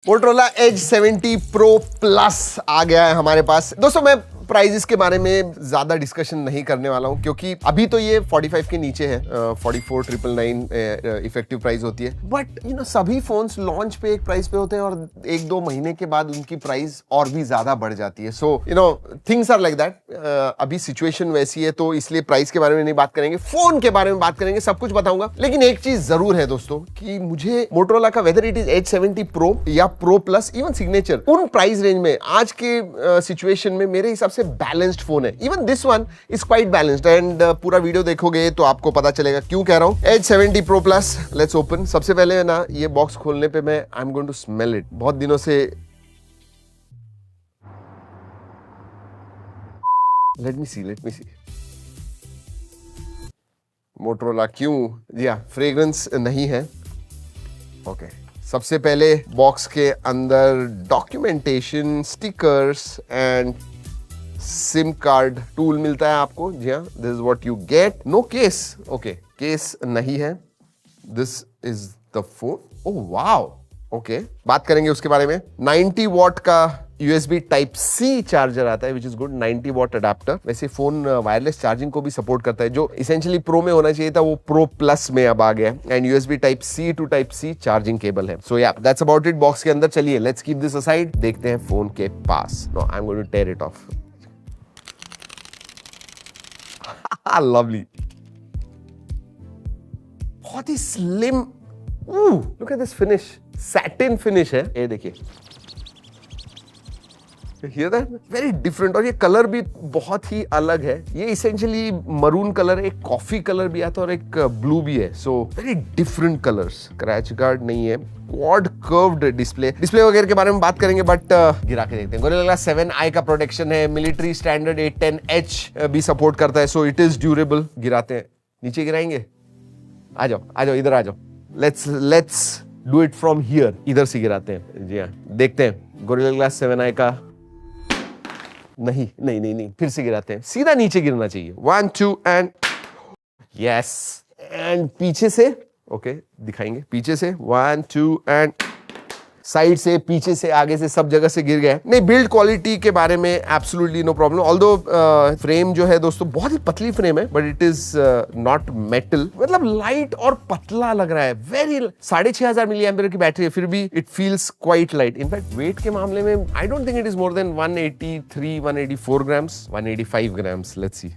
Motorola Edge 70 Pro Plus आ गया है हमारे पास। दोस्तों मैं प्राइजेस के बारे में ज्यादा डिस्कशन नहीं करने वाला हूं क्योंकि अभी तो ये 45 के नीचे है, 44,999 इफेक्टिव प्राइस होती है। बट यू नो सभी फोन्स लॉन्च पे एक प्राइस पे होते हैं और एक दो महीने के बाद उनकी प्राइस और भी ज्यादा बढ़ जाती है। So you know things are like that. अभी सिचुएशन वैसी है तो इसलिए प्राइस के बारे में नहीं बात करेंगे, फोन के बारे में बात करेंगे, सब कुछ बताऊंगा। लेकिन एक चीज जरूर है दोस्तों कि मुझे मोटोरोला का whether it is Edge 70 Pro या Pro Plus इवन सिग्नेचर, उन प्राइस रेंज में आज के सिचुएशन में मेरे हिसाब से बैलेंस्ड फोन है। Even this one is quite balanced and पूरा वीडियो देखोगे तो आपको पता चलेगा क्यों कह रहा हूं। Edge 70 Pro Plus, let's open. सबसे पहले ना ये बॉक्स खोलने पे मैं I am going to smell it. बहुत दिनों से लेट मी सी मोटोरोला क्यों जी हाँ फ्रेग्रेंस नहीं है। ओके सबसे पहले बॉक्स के अंदर documentation, stickers and sim card tool मिलता है आपको। जी हाँ, this is what you get. No case. Okay case नहीं है। This is the phone. Oh wow. Okay बात करेंगे उसके बारे में। 90 वॉट का USB Type-C चार्जर आता है, which is good. 90 what adapter. वैसे फोन वायरलेस चार्जिंग को भी सपोर्ट करता है, जो इसेंशियली प्रो में होना चाहिए था वो प्रो प्लस में अब आ गया है। And USB Type-C to Type-C charging cable है। सो या दैट्स अबाउट इट बॉक्स के अंदर। चलिए लेट्स कीप दिस असाइड, देखते हैं फोन के पास। No I am going to tear it off. Lovely, बहुत ही slim. Look at this finish, satin finish है। ये देखिए, वेरी डिफरेंट। और ये कलर भी बहुत ही अलग है। ये इसेंशियली मरून कलर, एक कॉफी कलर भी आता है और एक ब्लू भी है। So very different colours. क्रैच guard नहीं है। क्वाड कर्व्ड डिस्प्ले वगैरह के बारे में बात करेंगे, बट गिरा के देखते हैं। गोरिल्ला ग्लास 7i का प्रोटेक्शन है। मिलिट्री स्टैंडर्ड 810H भी सपोर्ट करता है, सो इट इज ड्यूरेबल। गिराते हैं, नीचे गिराएंगे। आ जाओ इधर आ जाओ। Let's do it from here. इधर से गिराते हैं। जी हाँ, देखते हैं। गोरिल्ला ग्लास 7i का नहीं, फिर से गिराते हैं। सीधा नीचे गिरना चाहिए। 1 2 एंड यस। एंड पीछे से, ओके दिखाएंगे। पीछे से 1 2 एंड साइड से, पीछे से, आगे से, सब जगह से गिर गया। नहीं, बिल्ड क्वालिटी के बारे में absolutely no problem. Although frame जो है दोस्तों बहुत ही पतली फ्रेम है, but it is not metal. मतलब लाइट और पतला लग रहा है। वेरी 6500 मिली एम्पियर की बैटरी है, फिर भी it feels quite light. In fact weight के मामले में I don't think it is more than 184 grams, 185 grams. Let's see,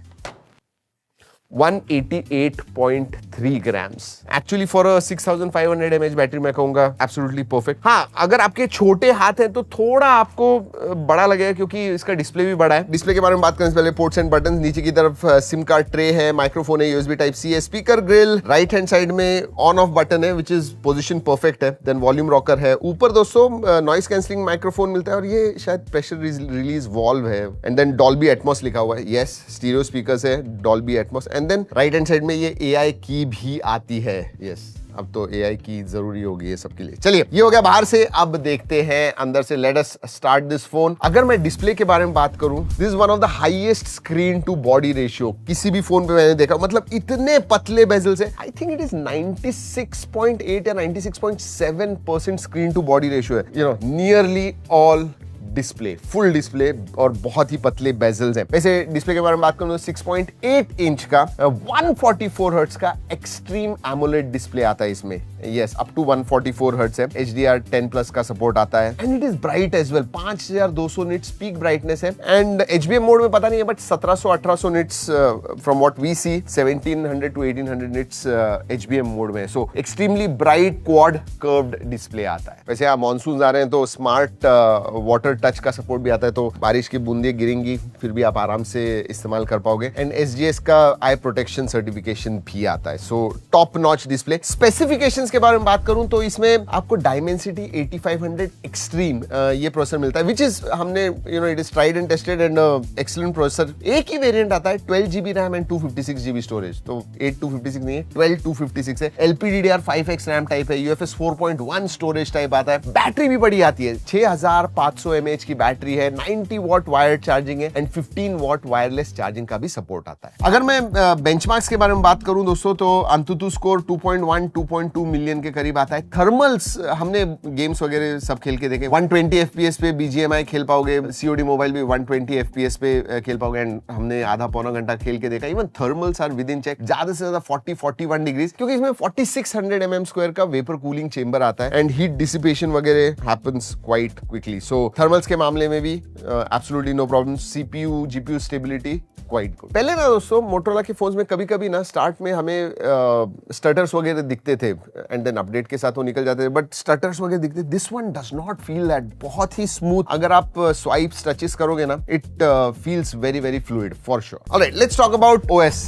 188.3 grams. Actually for a 6500 mAh battery मैं कहूंगा एब्सोल्युटली परफेक्ट। हाँ, अगर आपके छोटे हाथ हैं तो थोड़ा आपको बड़ा लगेगा क्योंकि इसका डिस्प्ले भी बड़ा है। डिस्प्ले के बारे में बात करने से पहले पोर्ट्स एंड बटन। नीचे की तरफ सिम कार्ड ट्रे है, माइक्रोफोन है, USB Type-C है, speaker grill, right hand side में ऑन ऑफ बटन है, विच इज पोजिशन परफेक्ट है। देन वॉल्यूम रॉकर है। ऊपर दोस्तों नॉइस कैंसलिंग माइक्रोफोन मिलता है और ये शायद प्रेशर रिलीज वॉल्व है। एंड देन डॉल्बी एटमॉस लिखा हुआ है। यस, स्टीरियो स्पीकर्स है, Dolby Atmos. And then right hand side में ये AI की भी आती है। यस, अब तो AI की जरूरी होगी ये सबके लिए। चलिए, ये हो गया बाहर से। अब देखते हैं अंदर से। Let us start this phone. अगर मैं डिस्प्ले के बारे में बात करूं, this is one of the highest screen to body ratio किसी भी फोन पे मैंने देखा। मतलब इतने पतले बेजल्स है। आई थिंक इट इज 96.8 या 96.7% स्क्रीन टू बॉडी रेशियो है। You know, nearly all display, full display और बहुत ही पतले बेजल्स हैं। वैसे डिस्प्ले के बारे में बात करूं तो 6.8 इंच का 144 हर्ट्ज का एक्सट्रीम एमोलेड डिस्प्ले आता है इसमें। यस, अप टू 144 हर्ट्ज है। HDR10+ का सपोर्ट आता है। And it is bright as well. 5200 nits peak brightness है। एंड HBM मोड में पता नहीं है, but 1700-1800 nits from what we see. 1700 to 1800 nits HBM mode में। So extremely bright quad curved display आता है। वैसे आप मानसून आ रहे हैं तो स्मार्ट वाटर टच का सपोर्ट भी आता है, तो बारिश की बूंदें गिरेंगी फिर भी आप आराम से इस्तेमाल कर पाओगे। एंड SGS का आई प्रोटेक्शन सर्टिफिकेशन भी आता है। So top notch display. Specifications के बारे में बात करूं तो इसमें आपको Dimensity 8500 एक्सट्रीम ये प्रोसेसर मिलता है, विच इज हमने it is tried and tested and excellent processor. एक ही वेरिएंट आता है, 12GB RAM and 256GB storage. तो 8256 नहीं है, 12256 है। LPDDR5X रैम टाइप है। UFS 4.1 स्टोरेज टाइप आता है। बैटरी भी बड़ी आती है, 6500 mAh की बैटरी है। 90 वॉट वायर्ड चार्जिंग है एंड 15 वॉट वायरलेस चार्जिंग का भी सपोर्ट आता है। अगर मैं बेंचमार्क्स के बारे में बात करूं दोस्तों, तो AnTuTu स्कोर 2.1, 2.2 मिलियन के करीब आता है। थर्मल्स हमने गेम्स वगैरह सब खेल के देखे, 120 FPS पे BGMI खेल पाओगे, COD मोबाइल भी 120 FPS पे खेल पाओगे, एंड हमने आधा पौना घंटा खेल के देखा। Even thermals are within check, ज्यादा से ज्यादा 40-41 डिग्रीज, क्योंकि इसमें 4600 mm स्क्वायर का वेपर कूलिंग चेंबर आता है एंड हीट डिसिपेशन वगैरह happens quite quickly. So thermals के मामले में भी absolutely no problem. CPU GPU stability quite good. पहले ना दोस्तों मोटोरोला के फोन्स में कभी कभी ना स्टार्ट में हमें स्टटर्स वगैरह दिखते थे एंड देन अपडेट के साथ वो निकल जाते थे, बट स्टटर्स वगैरह दिखते। This one does not feel that, बहुत ही स्मूथ। अगर आप स्वाइप्स टचेस करोगे ना, it feels very very fluid for sure. Alright, let's talk about OS।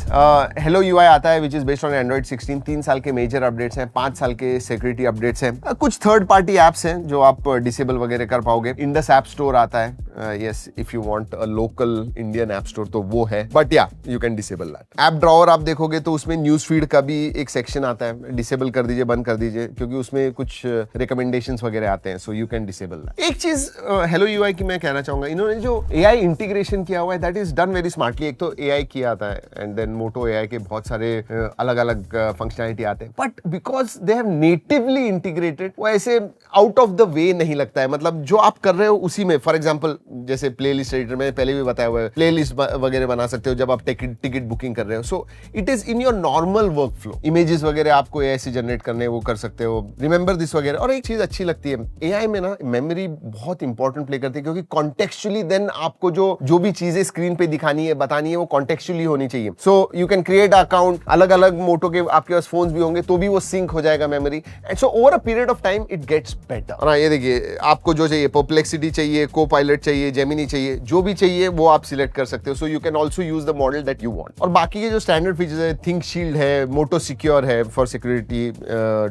Hello UI आता है which is based on Android 16। 3 साल के मेजर अपडेट्स हैं, 5 साल के सिक्योरिटी अपडेट्स हैं, कुछ थर्ड पार्टी एप्स हैं जो आप डिसेबल वगैरह कर पाओगे। इंडस ऐप स्टोर आता है, yes if you want a local Indian app store तो वो है, बट या you can disable that. App drawer आप देखोगे तो उसमें न्यूज फीड का भी एक सेक्शन आता है, डिसेबल कर दीजिए, बंद कर दीजिए, क्योंकि उसमें कुछ रिकमेंडेशंस वगैरह आते हैं, सो यू कैन डिसेबल दैट। एक चीज हेलो UI की मैं कहना चाहूंगा, इन्होंने जो AI इंटीग्रेशन किया हुआ है that is done very smartly. एक तो AI किया आता है एंड देन मोटो AI के बहुत सारे अलग अलग फंक्शनैलिटी आते हैं, but because they have natively integrated, वो ऐसे आउट ऑफ द वे नहीं लगता है। मतलब जो आप कर रहे हो उसी में, फॉर एग्जाम्पल जैसे प्लेलिस्ट एडिटर में पहले भी बताया हुआ है, प्लेलिस्ट वगैरह बना सकते हो जब आप टिकट बुकिंग कर रहे हो। So it is in your normal work flow. Images वगैरह आपको AI से जनरेट करने वो कर सकते हो, रिमेंबर दिस वगैरह। और एक चीज अच्छी लगती है AI में ना, मेमोरी बहुत इंपॉर्टेंट प्ले करती है, क्योंकि कॉन्टेक्चुअली देन आपको जो भी चीजें स्क्रीन पे दिखानी है, बतानी है, वो कॉन्टेक्चुअली होनी चाहिए। सो यू कैन क्रिएट अकाउंट, अलग अलग मोटो के आपके पास फोन्स भी होंगे तो भी वो सिंक हो जाएगा memory, and so over a period of time it gets better. ना ये देखिए, आपको जो चाहिए, परप्लेक्सिटी चाहिए, को-पायलट चाहिए, जेमिनी चाहिए, जो भी चाहिए वो आप सिलेक्ट कर सकते हो। So you can also use the model that you want. और बाकी के जो स्टैंडर्ड फीचर्स है, थिंक शील्ड है, मोटो सिक्योर है फॉर सिक्योरिटी,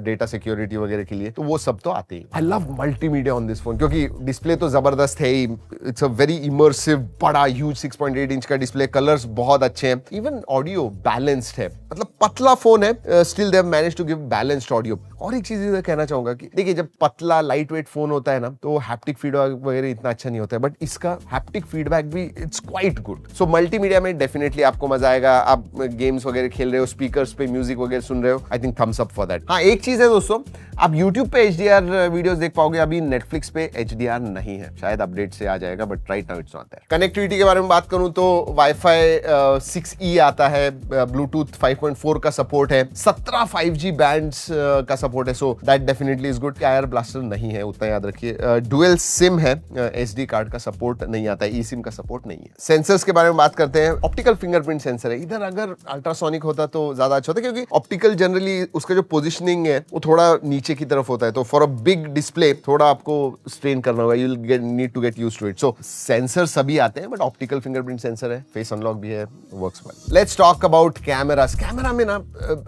डेटा सिक्योरिटी वगैरह के लिए, तो वो सब तो आते ही। I love multimedia on this phone, क्योंकि डिस्प्ले तो जबरदस्त है ही। इट्स अ वेरी इमर्सिव, बड़ा ह्यूज 6.8 इंच का डिस्प्ले, कलर्स बहुत अच्छे हैं, इवन ऑडियो बैलेंस्ड है। मतलब पतला फोन है, still they have managed to give balanced audio. और एक चीज इधर कहना चाहूंगा कि देखिए, जब पतला लाइट वेट फोन होता है ना, तो हैप्टिक फीडबैक वगैरह इतना अच्छा नहीं होता है, बट इसका हैप्टिक फीडबैक भी it's quite good. So multimedia में डेफिनेटली आपको मजा आएगा। आप गेम्स वगैरह खेल रहे हो, स्पीकर्स पे म्यूजिक वगैरह सुन रहे हो, I think thumbs up for that. हाँ, एक चीज है दोस्तों, आप YouTube पे HDR वीडियोस देख पाओगे, अभी Netflix पे HDR नहीं है, शायद अपडेट से आ जाएगा, but right now it's not there. Connectivity के बारे में बात करूं तो Wi-Fi 6E आता है, Bluetooth 5.4 का सपोर्ट है, 17 5G बैंड्स का सपोर्ट है, so that definitely is good. Air blaster नहीं है, उतना याद रखिए। डुअल सिम है, SD कार्ड का सपोर्ट नहीं आता है, eSIM का सपोर्ट नहीं है। सेंसर्स के बारे में बात करते हैं, ऑप्टिकल फिंगरप्रिंट सेंसर है। इधर अगर अल्ट्रासोनिक होता तो ज्यादा अच्छा होता, क्योंकि ऑप्टिकल जनरली उसका जो पोजिशनिंग है वो थोड़ा नीचे की तरफ होता है, तो फॉर अ बिग डिस्प्ले थोड़ा आपको स्ट्रेन करना होगा, you will need to get used to it. So sensor सभी आते हैं, बट ऑप्टिकल फिंगरप्रिंट सेंसर है, फेस अनलॉक भी है, works well. Let's talk about cameras. Camera में ना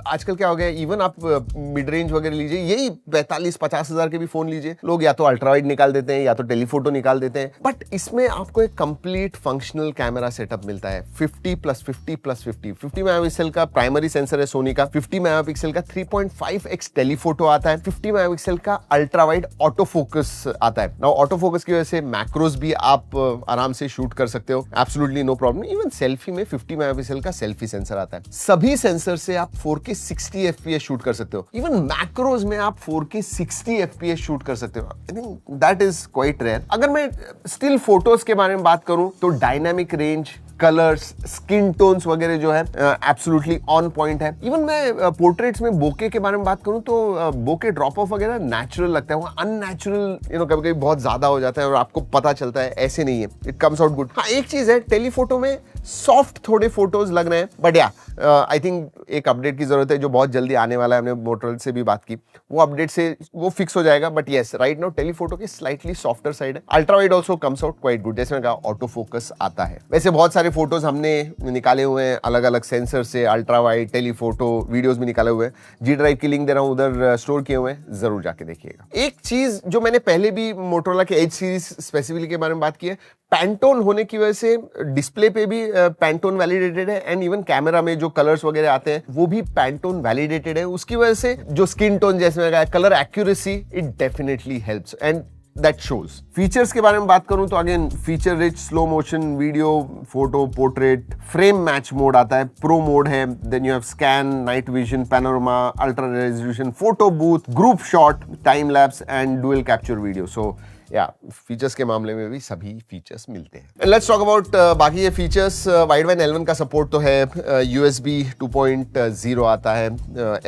आजकल क्या हो गया, इवन आप मिड रेंज वगैरह लीजिए, यही 45-50 हजार के भी फोन लीजिए, लोग या तो अल्ट्रावाइड निकाल देते हैं या तो टेलीफोटो निकाल देते हैं, बट इसमें आपको एक कंप्लीट फंक्शनल कैमरा सेटअप मिलता है। 50 मेगापिक्सल का प्राइमरी सेंसर है सोनी का, 50 मेगापिक्सल का 3.5x टेलीफोटो आता है, 50 मेगापिक्सल का अल्ट्रा वाइड ऑटो फोकस आता है। नाउ ऑटो फोकस की वजह से मैक्रोस भी आप आराम से शूट कर सकते हो, absolutely no problem. Even selfie में 50 मेगापिक्सल का सेल्फी सेंसर आता है। सभी सेंसर से आप 4K 60 FPS शूट कर सकते हो, इवन मैक्रोस में आप 4K 60 FPS शूट कर सकते हो। I think that is quite rare. अगर मैं स्टिल फोटोज के बारे में बात करूं तो dynamic range, colours, skin tones वगैरह जो है एब्सोल्युटली ऑन पॉइंट है। इवन मैं पोर्ट्रेट्स में बोके के बारे में बात करूं तो बोके ड्रॉप ऑफ वगैरह नेचुरल लगता है, वो अननेचुरल कभी-कभी बहुत ज्यादा हो जाता है और आपको पता चलता है, ऐसे नहीं है, इट कम्स आउट गुड। हाँ, एक चीज है, टेलीफोटो में सॉफ्ट थोड़े फोटोज लग रहे हैं, बट या आई थिंक एक अपडेट की जरूरत है जो बहुत जल्दी आने वाला है। हमने मोटोरोला से भी बात की, वो अपडेट से वो फिक्स हो जाएगा, but yes right now telephoto की स्लाइटली सॉफ्टर साइड है। Ultra wide also comes out quite good, जैसे मैंने कहा ऑटो फोकस आता है। वैसे बहुत सारे फोटोज हमने निकाले हुए हैं अलग अलग सेंसर से, अल्ट्रा वाइड, टेलीफोटो, वीडियोस भी निकाले हुए हैं। जी ड्राइव की लिंक दे रहा हूं, उधर स्टोर किए हुए हैं, जरूर जाके देखिएगा। एक चीज जो मैंने पहले भी मोटोरोला के एज सीरीज स्पेसिफिकली के बारे में बात की है, पैंटोन होने की वजह से डिस्प्ले पे भी पैंटोन वैलिडेटेड है, एंड इवन कैमरा में जो कलर्स वगैरह आते हैं वो भी पैंटोन वैलिडेटेड है। उसकी वजह से जो स्किन टोन, जैसे मैंने कहा, colour accuracy, it definitely helps. And that shows. Features के बारे में बात करूं तो again feature rich, slow motion video, photo, portrait, frame match mode आता है, प्रो मोड है, then you have scan, night vision, panorama, ultra resolution, photo booth, group shot, time lapse and dual capture video. So या features के मामले में भी सभी features मिलते हैं। लेट्स टॉक अबाउट बाकी ये फीचर्स। वाइडबैंड L1 का सपोर्ट तो है, USB 2.0 आता है,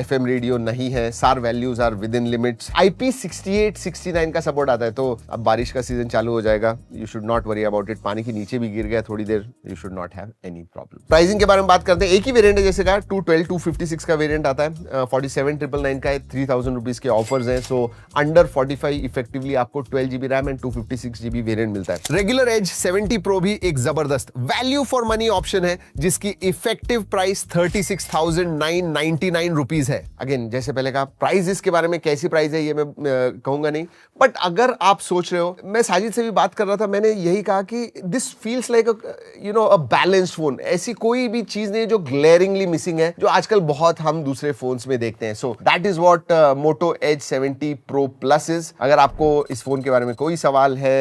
FM रेडियो नहीं है, SAR values are within limits, IP68 69 का सपोर्ट आता है। तो अब बारिश का सीजन चालू हो जाएगा, you should not worry about it. पानी के नीचे भी गिर गया थोड़ी देर, you should not have any problem. Pricing के बारे में बात करते हैं, एक ही वेरिएंट है जैसे का 212 256 का वेरिएंट आता है, 47,999 का है, 3,000 रुपीज के ऑफर्स हैं। सो अंडर 45 इफेक्टिवली आपको 12 GB RAM and 256 GB variant मिलता है। रेगुलर एज 70 Pro भी एक जबरदस्त वैल्यू फॉर मनी ऑप्शन है, जिसकी इफेक्टिव प्राइस 36,999 रुपीज है। अगेन जैसे पहले कहा, प्राइस इसके बारे में कैसी प्राइस है ये मैं कहूंगा नहीं, बट अगर आप सोच रहे हो, मैं साजिद से भी बात कर रहा था, मैंने यही कहा कि this feels like a balanced phone. ऐसी कोई भी चीज नहीं जो ग्लेयरिंगली मिसिंग है, जो आजकल बहुत हम दूसरे फोन्स में देखते हैं। So that is what Moto Edge 70 Pro Plus is. अगर आपको इस फोन के बारे में कोई सवाल है,